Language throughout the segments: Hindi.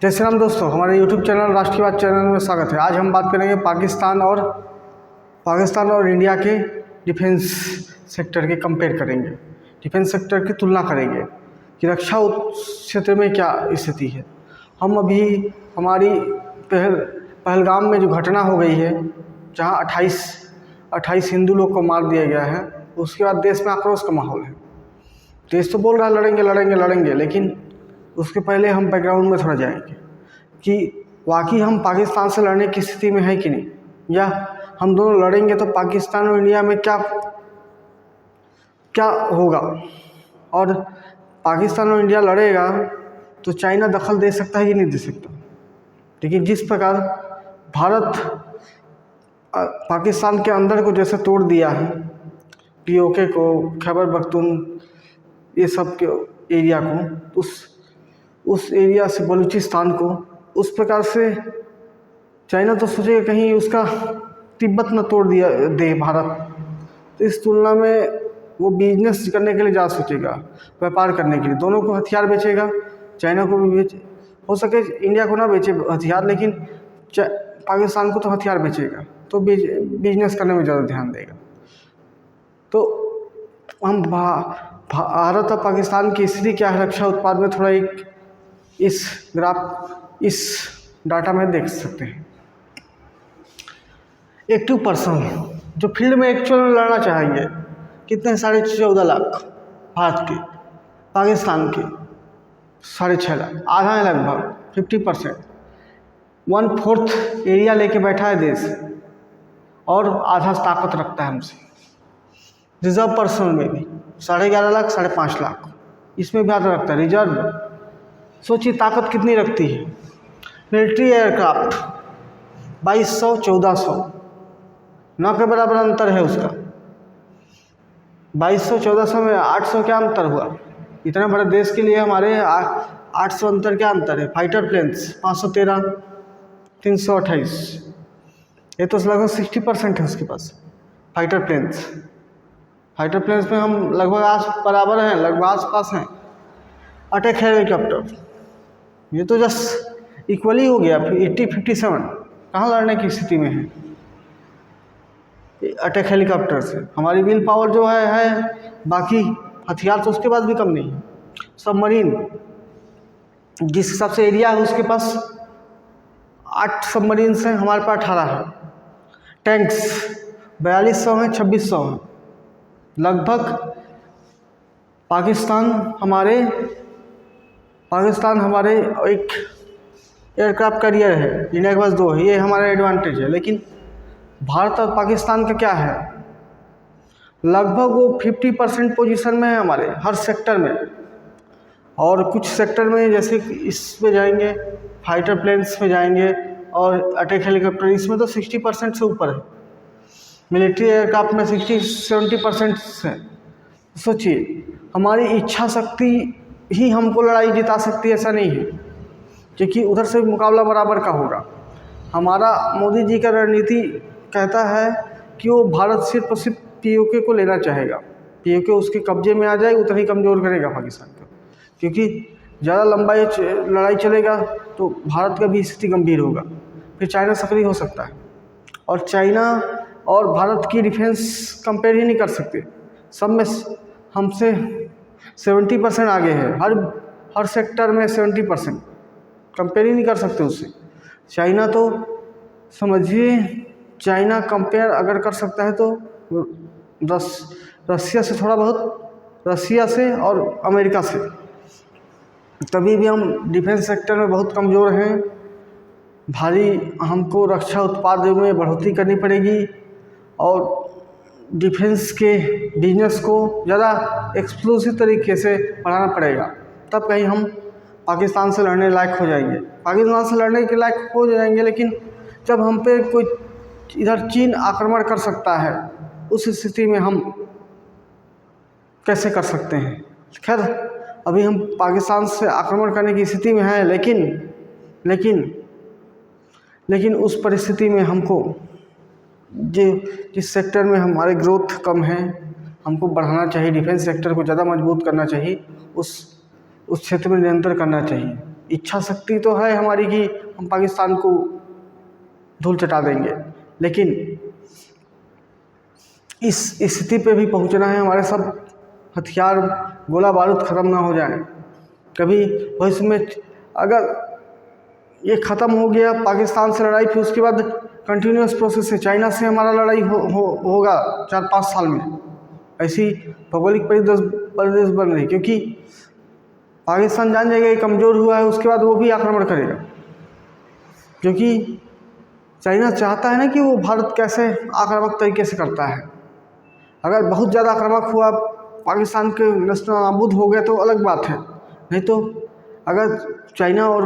जय श्री राम दोस्तों, हमारे YouTube चैनल राष्ट्रीयवाद चैनल में स्वागत है। आज हम बात करेंगे पाकिस्तान और इंडिया के डिफेंस सेक्टर के कंपेयर करेंगे, डिफेंस सेक्टर की तुलना करेंगे कि रक्षा क्षेत्र में क्या स्थिति है। हम अभी हमारी पहलगाम में जो घटना हो गई है, जहां 28 हिंदू लोग को मार दिया गया है, उसके बाद देश में आक्रोश का माहौल है। देश तो बोल रहा है लड़ेंगे, लेकिन उसके पहले हम बैकग्राउंड में थोड़ा जाएंगे कि वाकई हम पाकिस्तान से लड़ने की स्थिति में है कि नहीं, या हम दोनों लड़ेंगे तो पाकिस्तान और इंडिया में क्या होगा। और पाकिस्तान और इंडिया लड़ेगा तो चाइना दखल दे सकता है कि नहीं दे सकता। लेकिन जिस प्रकार भारत पाकिस्तान के अंदर को जैसे तोड़ दिया है, पीओके को, खैबर पख्तूनख्वा, ये सब के एरिया को, उस एरिया से बलूचिस्तान को, उस प्रकार से चाइना तो सोचेगा कहीं उसका तिब्बत न तोड़ दिया दे भारत। तो इस तुलना में वो बिजनेस करने के लिए ज़्यादा सोचेगा, व्यापार करने के लिए। दोनों को हथियार बेचेगा, चाइना को भी हो सके इंडिया को ना बेचे हथियार, लेकिन पाकिस्तान को तो हथियार बेचेगा, तो बिजनेस करने में ज़्यादा ध्यान देगा। तो हम भारत और पाकिस्तान की स्थिति क्या है रक्षा उत्पाद में, थोड़ा एक इस डाटा में देख सकते हैं। एक्टिव पर्सन जो फील्ड में एक्चुअल में लड़ना चाहेंगे कितने, 14.5 लाख भारत के, पाकिस्तान के 6.5 लाख, आधा है लगभग 50%, 1/4 एरिया लेके बैठा है देश और आधा ताकत रखता है हमसे। रिजर्व पर्सन में भी 11.5 लाख, 5.5 लाख, इसमें भी आधा रखता है रिजर्व। सोचिए ताकत कितनी रखती है। मिलिट्री एयरक्राफ्ट 2200, 1400, 9 के बराबर अंतर है उसका। 2200, 1400 में 800 क्या अंतर हुआ। इतने बड़े देश के लिए हमारे 800 अंतर क्या अंतर है। फाइटर प्लेन्स 513, 328, ये तो लगभग 60% है उसके पास फाइटर प्लेन्स में हम लगभग बराबर हैं, लगभग आसपास हैं। अटैक हेलीकॉप्टर ये तो जस्ट इक्वली हो गया, 80-57 कहाँ लड़ने की स्थिति में है अटैक हेलीकॉप्टर से। हमारी विल पावर जो है बाकी हथियार तो उसके पास भी कम नहीं है। सबमरीन जिस हिसाब से एरिया है उसके पास 8 सबमरीन्स हैं, हमारे पास 18 है। टैंक्स 4200 हैं, 2600 हैं लगभग। पाकिस्तान हमारे एक एयरक्राफ्ट कैरियर है, इंडिया के पास 2 है, ये हमारा एडवांटेज है। लेकिन भारत और पाकिस्तान का क्या है, लगभग वो 50% पोजीशन में है हमारे हर सेक्टर में। और कुछ सेक्टर में जैसे इसमें जाएंगे, फाइटर प्लेन्स में जाएंगे और अटैक हेलीकॉप्टर, इसमें तो 60% से ऊपर है। मिलिट्री एयरक्राफ्ट में 60-70% है। सोचिए हमारी इच्छा शक्ति ही हमको लड़ाई जिता सकती है, ऐसा नहीं है, क्योंकि उधर से मुकाबला बराबर का होगा। हमारा मोदी जी का रणनीति कहता है कि वो भारत सिर्फ और सिर्फ पीओके को लेना चाहेगा। पीओके उसके कब्जे में आ जाए उतना ही कमज़ोर करेगा पाकिस्तान को, क्योंकि ज़्यादा लंबा लड़ाई चलेगा तो भारत का भी स्थिति गंभीर होगा, फिर चाइना सक्रिय हो सकता है। और चाइना और भारत की डिफेंस कंपेयर ही नहीं कर सकते। सब में हमसे 70% आगे है, हर सेक्टर में 70%, कंपेयर ही नहीं कर सकते उससे। चाइना तो समझिए, चाइना कंपेयर अगर कर सकता है तो रसिया से थोड़ा बहुत, रसिया से और अमेरिका से। तभी भी हम डिफेंस सेक्टर में बहुत कमज़ोर हैं। भारी हमको रक्षा उत्पाद में बढ़ोतरी करनी पड़ेगी और डिफेंस के बिजनेस को ज़्यादा एक्सक्लूसिव तरीके से बढ़ाना पड़ेगा, तब कहीं हम पाकिस्तान से लड़ने लायक हो जाएंगे। पाकिस्तान से लड़ने के लायक हो जाएंगे, लेकिन जब हम पे कोई इधर चीन आक्रमण कर सकता है, उस स्थिति में हम कैसे कर सकते हैं। खैर अभी हम पाकिस्तान से आक्रमण करने की स्थिति में हैं, लेकिन उस परिस्थिति में हमको जिस सेक्टर में हमारे ग्रोथ कम है, हमको बढ़ाना चाहिए। डिफेंस सेक्टर को ज़्यादा मजबूत करना चाहिए, उस क्षेत्र में निरंतर करना चाहिए। इच्छा शक्ति तो है हमारी कि हम पाकिस्तान को धूल चटा देंगे, लेकिन इस स्थिति पे भी पहुंचना है, हमारे सब हथियार गोला बारूद ख़त्म ना हो जाए। कभी भविष्य में अगर ये ख़त्म हो गया पाकिस्तान से लड़ाई, फिर उसके बाद कंटिन्यूस प्रोसेस से चाइना से हमारा लड़ाई होगा 4-5 साल में। ऐसी भौगोलिक परिदृश्य बन रही, क्योंकि पाकिस्तान जान जाएगा ये कमज़ोर हुआ है, उसके बाद वो भी आक्रमण करेगा। क्योंकि चाइना चाहता है ना कि वो भारत कैसे आक्रामक तरीके से करता है। अगर बहुत ज़्यादा आक्रामक हुआ, पाकिस्तान के नस्ल नाबूद हो गया तो अलग बात है, नहीं तो अगर चाइना और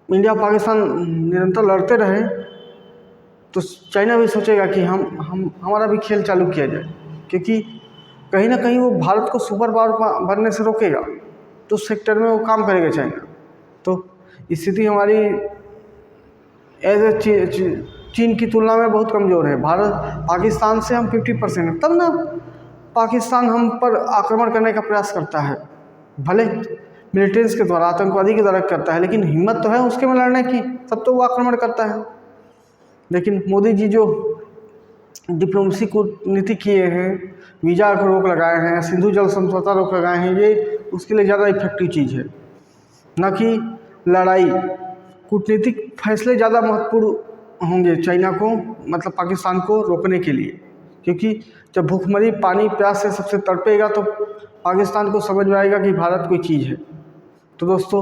इंडिया पाकिस्तान निरंतर लड़ते रहे तो चाइना भी सोचेगा कि हमारा भी खेल चालू किया जाए, क्योंकि कहीं ना कहीं वो भारत को सुपर पावर बनने से रोकेगा, तो उस सेक्टर में वो काम करेगा चाइना। तो स्थिति हमारी एज ए चीन की तुलना में बहुत कमज़ोर है। पाकिस्तान से हम 50% है, तब ना पाकिस्तान हम पर आक्रमण करने का प्रयास करता है। भले मिलिटेंट्स के द्वारा, आतंकवादी के द्वारा करता है, लेकिन हिम्मत तो है उसके में लड़ने की, तब तो वो आक्रमण करता है। लेकिन मोदी जी जो डिप्लोमेसी कूटनीति किए हैं, वीज़ा को रोक लगाए हैं, सिंधु जल समझौता रोक लगाए हैं, ये उसके लिए ज़्यादा इफेक्टिव चीज़ है, न कि लड़ाई। कूटनीतिक फैसले ज़्यादा महत्वपूर्ण होंगे चाइना को, मतलब पाकिस्तान को रोकने के लिए, क्योंकि जब भूखमरी पानी प्यास से सबसे तड़पेगा तो पाकिस्तान को समझ में आएगा कि भारत कोई चीज़ है। तो दोस्तों,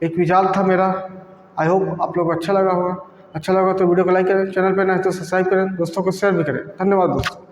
एक विचार था मेरा, आई होप आप लोग अच्छा लगा होगा। अच्छा लगा तो वीडियो को लाइक करें, चैनल पर नए तो सब्सक्राइब करें, दोस्तों को शेयर भी करें। धन्यवाद दोस्तों।